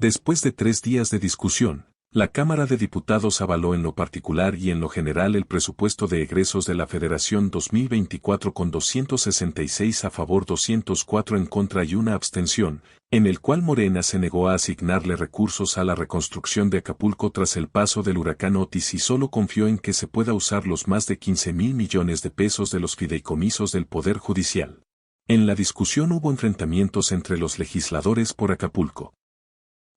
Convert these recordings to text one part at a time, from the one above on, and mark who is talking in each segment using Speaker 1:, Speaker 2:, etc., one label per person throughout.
Speaker 1: Después de 3 días de discusión, la Cámara de Diputados avaló en lo particular y en lo general el presupuesto de egresos de la Federación 2024 con 266 a favor, 204 en contra y una abstención, en el cual Morena se negó a asignarle recursos a la reconstrucción de Acapulco tras el paso del huracán Otis y solo confió en que se pueda usar los más de 15,000 millones de pesos de los fideicomisos del Poder Judicial. En la discusión hubo enfrentamientos entre los legisladores por Acapulco.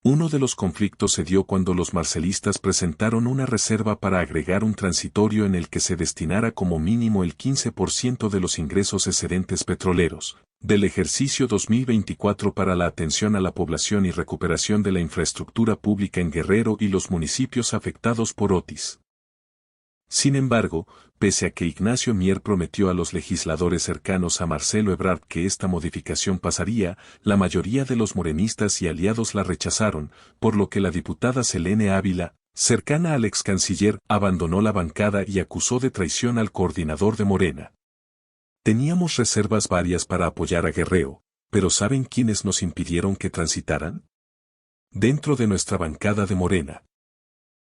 Speaker 1: Uno de los conflictos se dio cuando los marcelistas presentaron una reserva para agregar un transitorio en el que se destinara como mínimo el 15% de los ingresos excedentes petroleros del ejercicio 2024 para la atención a la población y recuperación de la infraestructura pública en Guerrero y los municipios afectados por Otis. Sin embargo, pese a que Ignacio Mier prometió a los legisladores cercanos a Marcelo Ebrard que esta modificación pasaría, la mayoría de los morenistas y aliados la rechazaron, por lo que la diputada Selene Ávila, cercana al ex canciller, abandonó la bancada y acusó de traición al coordinador de Morena. Teníamos reservas varias para apoyar a Guerrero, pero ¿saben quiénes nos impidieron que transitaran? Dentro de nuestra bancada de Morena.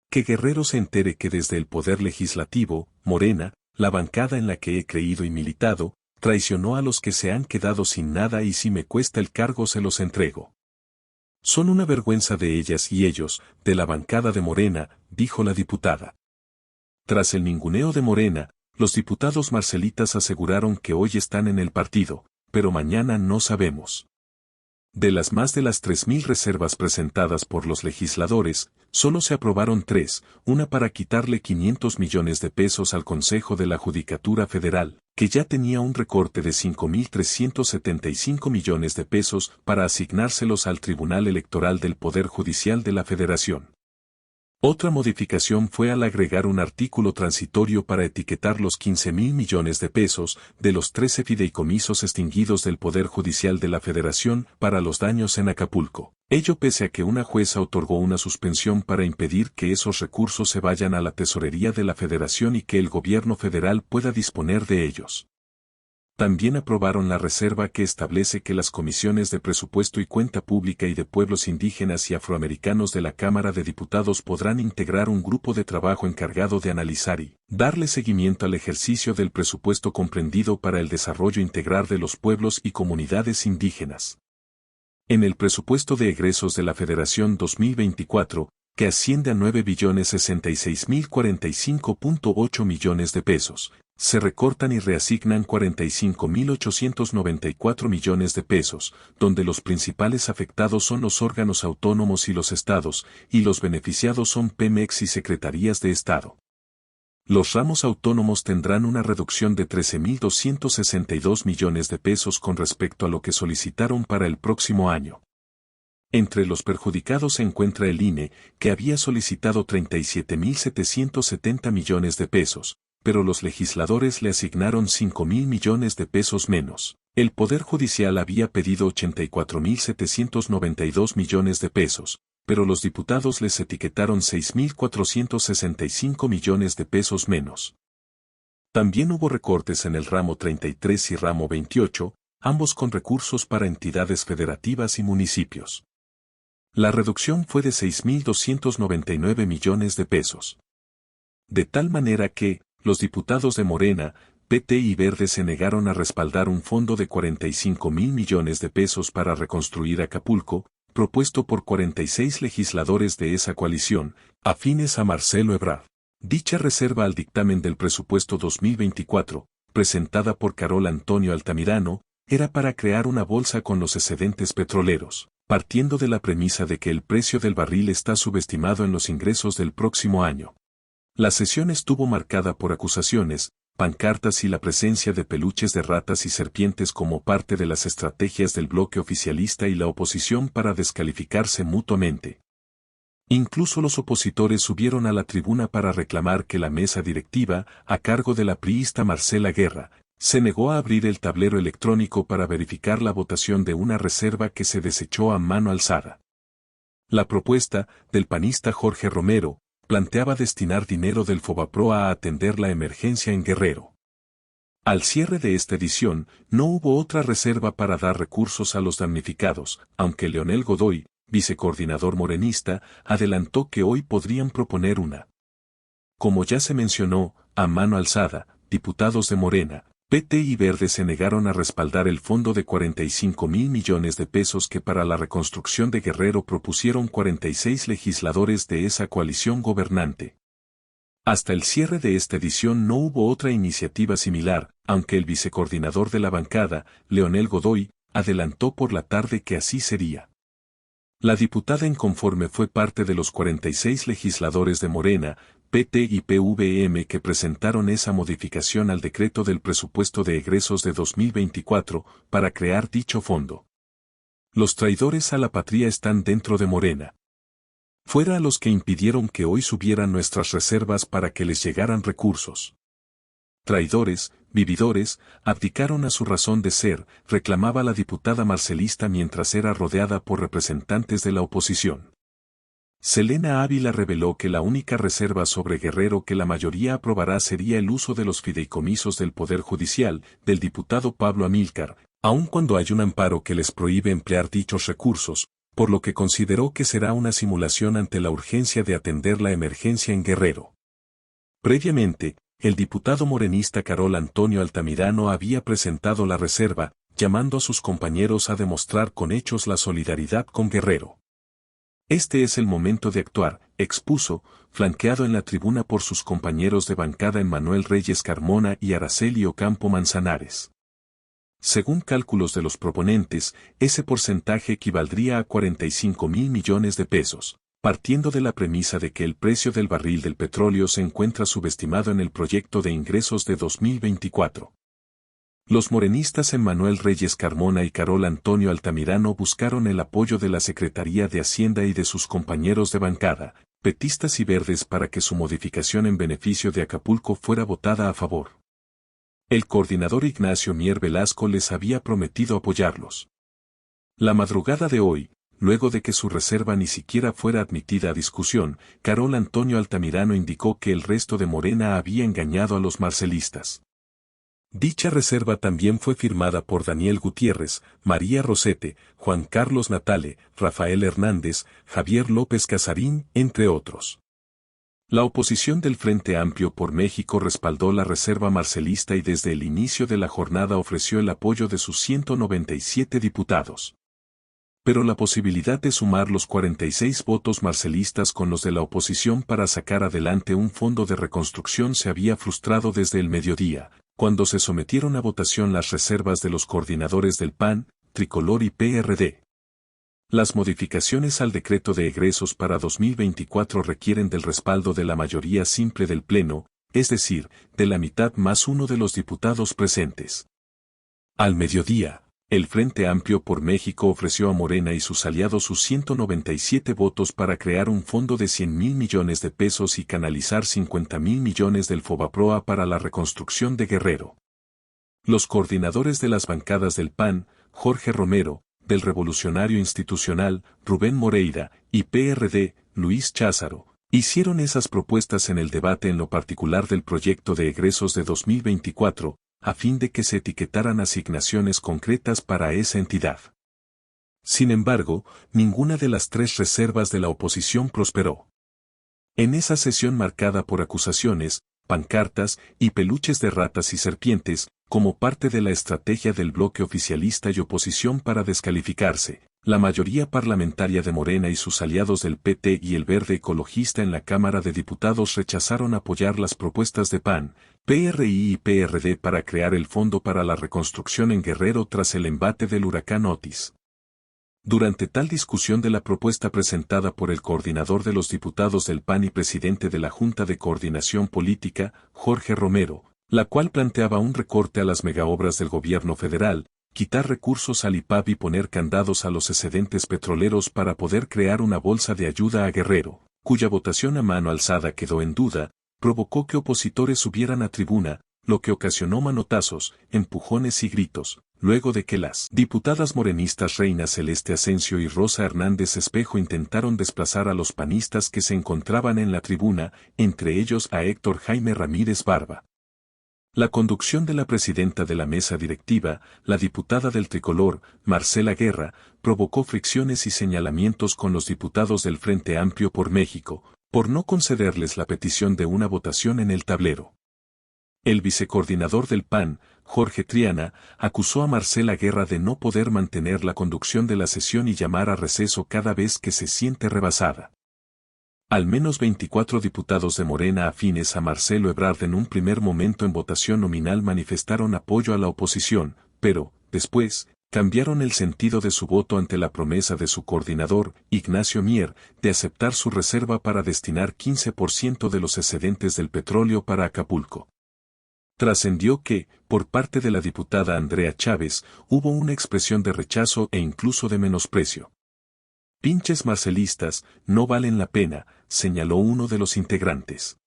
Speaker 1: Que Guerrero se entere que desde el Poder Legislativo, Morena, la bancada en la que he creído y militado, traicionó a los que se han quedado sin nada y si me cuesta el cargo se los entrego. Son una vergüenza de ellas y ellos, de la bancada de Morena, dijo la diputada. Tras el ninguneo de Morena, los diputados marcelitas aseguraron que hoy están en el partido, pero mañana no sabemos. De las más de las 3,000 reservas presentadas por los legisladores, solo se aprobaron 3, una para quitarle 500 millones de pesos al Consejo de la Judicatura Federal, que ya tenía un recorte de 5,375 millones de pesos para asignárselos al Tribunal Electoral del Poder Judicial de la Federación. Otra modificación fue al agregar un artículo transitorio para etiquetar los 15,000 millones de pesos de los 13 fideicomisos extinguidos del Poder Judicial de la Federación para los daños en Acapulco. Ello pese a que una jueza otorgó una suspensión para impedir que esos recursos se vayan a la tesorería de la Federación y que el gobierno federal pueda disponer de ellos. También aprobaron la reserva que establece que las comisiones de presupuesto y cuenta pública y de pueblos indígenas y afroamericanos de la Cámara de Diputados podrán integrar un grupo de trabajo encargado de analizar y darle seguimiento al ejercicio del presupuesto comprendido para el desarrollo integral de los pueblos y comunidades indígenas. En el presupuesto de egresos de la Federación 2024, que asciende a 9,066,045,8 millones de pesos, se recortan y reasignan 45,894 millones de pesos, donde los principales afectados son los órganos autónomos y los estados, y los beneficiados son Pemex y secretarías de Estado. Los ramos autónomos tendrán una reducción de 13,262 millones de pesos con respecto a lo que solicitaron para el próximo año. Entre los perjudicados se encuentra el INE, que había solicitado 37,770 millones de pesos, pero los legisladores le asignaron 5,000 millones de pesos menos. El Poder Judicial había pedido 84,792 millones de pesos, pero los diputados les etiquetaron 6,465 millones de pesos menos. También hubo recortes en el ramo 33 y ramo 28, ambos con recursos para entidades federativas y municipios. La reducción fue de 6,299 millones de pesos. De tal manera que, los diputados de Morena, PT y Verde se negaron a respaldar un fondo de 45,000 millones de pesos para reconstruir Acapulco, propuesto por 46 legisladores de esa coalición, afines a Marcelo Ebrard. Dicha reserva al dictamen del presupuesto 2024, presentada por Carol Antonio Altamirano, era para crear una bolsa con los excedentes petroleros, partiendo de la premisa de que el precio del barril está subestimado en los ingresos del próximo año. La sesión estuvo marcada por acusaciones, pancartas y la presencia de peluches de ratas y serpientes como parte de las estrategias del bloque oficialista y la oposición para descalificarse mutuamente. Incluso los opositores subieron a la tribuna para reclamar que la mesa directiva, a cargo de la priista Marcela Guerra, se negó a abrir el tablero electrónico para verificar la votación de una reserva que se desechó a mano alzada. La propuesta, del panista Jorge Romero, planteaba destinar dinero del Fobapro a atender la emergencia en Guerrero. Al cierre de esta edición, no hubo otra reserva para dar recursos a los damnificados, aunque Leonel Godoy, vicecoordinador morenista, adelantó que hoy podrían proponer una. Como ya se mencionó, a mano alzada, diputados de Morena, PT y Verde se negaron a respaldar el fondo de 45.000 millones de pesos que para la reconstrucción de Guerrero propusieron 46 legisladores de esa coalición gobernante. Hasta el cierre de esta edición no hubo otra iniciativa similar, aunque el vicecoordinador de la bancada, Leonel Godoy, adelantó por la tarde que así sería. La diputada inconforme fue parte de los 46 legisladores de Morena, PT y PVM que presentaron esa modificación al decreto del presupuesto de egresos de 2024 para crear dicho fondo. Los traidores a la patria están dentro de Morena. Fuera a los que impidieron que hoy subieran nuestras reservas para que les llegaran recursos. Traidores, vividores, abdicaron a su razón de ser, reclamaba la diputada marcelista mientras era rodeada por representantes de la oposición. Selena Ávila reveló que la única reserva sobre Guerrero que la mayoría aprobará sería el uso de los fideicomisos del Poder Judicial, del diputado Pablo Amílcar, aun cuando hay un amparo que les prohíbe emplear dichos recursos, por lo que consideró que será una simulación ante la urgencia de atender la emergencia en Guerrero. Previamente, el diputado morenista Carol Antonio Altamirano había presentado la reserva, llamando a sus compañeros a demostrar con hechos la solidaridad con Guerrero. Este es el momento de actuar, expuso, flanqueado en la tribuna por sus compañeros de bancada Emmanuel Reyes Carmona y Araceli Ocampo Manzanares. Según cálculos de los proponentes, ese porcentaje equivaldría a 45.000 millones de pesos, partiendo de la premisa de que el precio del barril del petróleo se encuentra subestimado en el proyecto de ingresos de 2024. Los morenistas Emmanuel Reyes Carmona y Carol Antonio Altamirano buscaron el apoyo de la Secretaría de Hacienda y de sus compañeros de bancada, petistas y verdes para que su modificación en beneficio de Acapulco fuera votada a favor. El coordinador Ignacio Mier Velasco les había prometido apoyarlos. La madrugada de hoy, luego de que su reserva ni siquiera fuera admitida a discusión, Carol Antonio Altamirano indicó que el resto de Morena había engañado a los marcelistas. Dicha reserva también fue firmada por Daniel Gutiérrez, María Rosete, Juan Carlos Natale, Rafael Hernández, Javier López Casarín, entre otros. La oposición del Frente Amplio por México respaldó la reserva marcelista y desde el inicio de la jornada ofreció el apoyo de sus 197 diputados. Pero la posibilidad de sumar los 46 votos marcelistas con los de la oposición para sacar adelante un fondo de reconstrucción se había frustrado desde el mediodía, cuando se sometieron a votación las reservas de los coordinadores del PAN, Tricolor y PRD. Las modificaciones al decreto de egresos para 2024 requieren del respaldo de la mayoría simple del Pleno, es decir, de la mitad más uno de los diputados presentes. Al mediodía, el Frente Amplio por México ofreció a Morena y sus aliados sus 197 votos para crear un fondo de 100.000 millones de pesos y canalizar 50.000 millones del Fobaproa para la reconstrucción de Guerrero. Los coordinadores de las bancadas del PAN, Jorge Romero, del Revolucionario Institucional, Rubén Moreira, y PRD, Luis Cházaro, hicieron esas propuestas en el debate en lo particular del proyecto de egresos de 2024, a fin de que se etiquetaran asignaciones concretas para esa entidad. Sin embargo, ninguna de las tres reservas de la oposición prosperó. En esa sesión marcada por acusaciones, pancartas y peluches de ratas y serpientes, como parte de la estrategia del bloque oficialista y oposición para descalificarse, la mayoría parlamentaria de Morena y sus aliados del PT y el Verde Ecologista en la Cámara de Diputados rechazaron apoyar las propuestas de PAN, PRI y PRD para crear el Fondo para la Reconstrucción en Guerrero tras el embate del huracán Otis. Durante tal discusión de la propuesta presentada por el coordinador de los diputados del PAN y presidente de la Junta de Coordinación Política, Jorge Romero, la cual planteaba un recorte a las megaobras del gobierno federal, quitar recursos al IPAB y poner candados a los excedentes petroleros para poder crear una bolsa de ayuda a Guerrero, cuya votación a mano alzada quedó en duda, provocó que opositores subieran a tribuna, lo que ocasionó manotazos, empujones y gritos, luego de que las diputadas morenistas Reina Celeste Asensio y Rosa Hernández Espejo intentaron desplazar a los panistas que se encontraban en la tribuna, entre ellos a Héctor Jaime Ramírez Barba. La conducción de la presidenta de la mesa directiva, la diputada del Tricolor, Marcela Guerra, provocó fricciones y señalamientos con los diputados del Frente Amplio por México, por no concederles la petición de una votación en el tablero. El vicecoordinador del PAN, Jorge Triana, acusó a Marcela Guerra de no poder mantener la conducción de la sesión y llamar a receso cada vez que se siente rebasada. Al menos 24 diputados de Morena afines a Marcelo Ebrard en un primer momento en votación nominal manifestaron apoyo a la oposición, pero, después, cambiaron el sentido de su voto ante la promesa de su coordinador, Ignacio Mier, de aceptar su reserva para destinar 15% de los excedentes del petróleo para Acapulco. Trascendió que, por parte de la diputada Andrea Chávez, hubo una expresión de rechazo e incluso de menosprecio. «Pinches marcelistas, no valen la pena», señaló uno de los integrantes.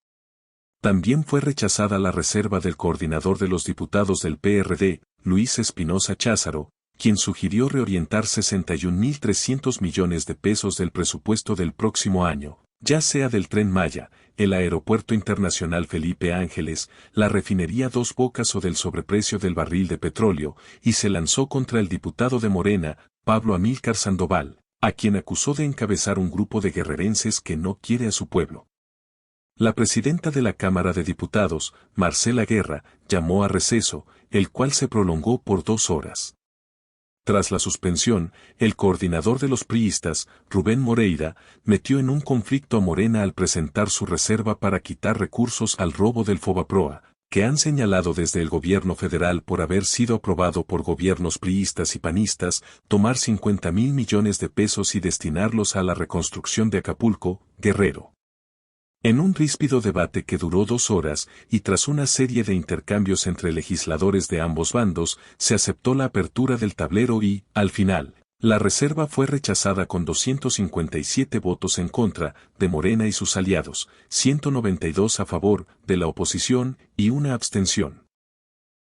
Speaker 1: También fue rechazada la reserva del coordinador de los diputados del PRD, Luis Espinosa Cházaro, quien sugirió reorientar 61.300 millones de pesos del presupuesto del próximo año, ya sea del Tren Maya, el Aeropuerto Internacional Felipe Ángeles, la refinería Dos Bocas o del sobreprecio del barril de petróleo, y se lanzó contra el diputado de Morena, Pablo Amílcar Sandoval, a quien acusó de encabezar un grupo de guerrerenses que no quiere a su pueblo. La presidenta de la Cámara de Diputados, Marcela Guerra, llamó a receso, el cual se prolongó por 2 horas. Tras la suspensión, el coordinador de los priistas, Rubén Moreira, metió en un conflicto a Morena al presentar su reserva para quitar recursos al robo del Fobaproa, que han señalado desde el gobierno federal por haber sido aprobado por gobiernos priistas y panistas, tomar 50.000 millones de pesos y destinarlos a la reconstrucción de Acapulco, Guerrero. En un ríspido debate que duró 2 horas, y tras una serie de intercambios entre legisladores de ambos bandos, se aceptó la apertura del tablero y, al final, la reserva fue rechazada con 257 votos en contra, de Morena y sus aliados, 192 a favor, de la oposición, y una abstención.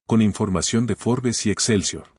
Speaker 1: Con información de Forbes y Excelsior.